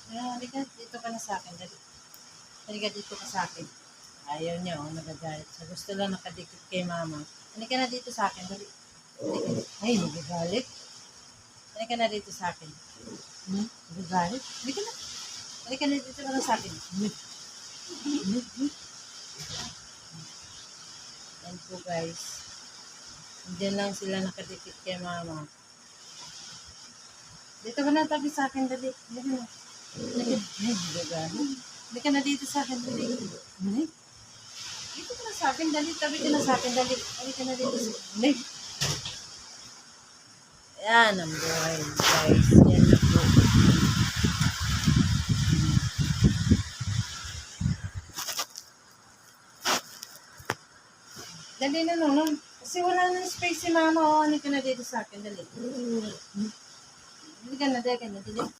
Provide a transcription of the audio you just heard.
Halika, dito ka na sa akin. Dali. Halika dito ka sa akin. Ayaw niya, oh, nagagalit siya. Gusto lang nakadikit kay mama. Halika na dito sa akin. Dali. Halika. Ay, nagagalit. Halika na dito sa akin. Nagagalit? Halika na. Halika na dito ka na sa akin. Yan po guys. Diyan lang sila nakadikit kay mama. Dito ka na tabi sa akin, dali. Halika na. Halika. Ay, nagagalit. Halika na dito sa akin, dali. Dito ka na sa akin, dali. Tabi ka na sa akin, dali. Halika na dito sa akin. Dali. Yan ang buhay, guys. Yan ang buhay. Dali na nun. Kasi wala na space si mama. Oh, halika na dito sa akin, dali. Halika na, dali.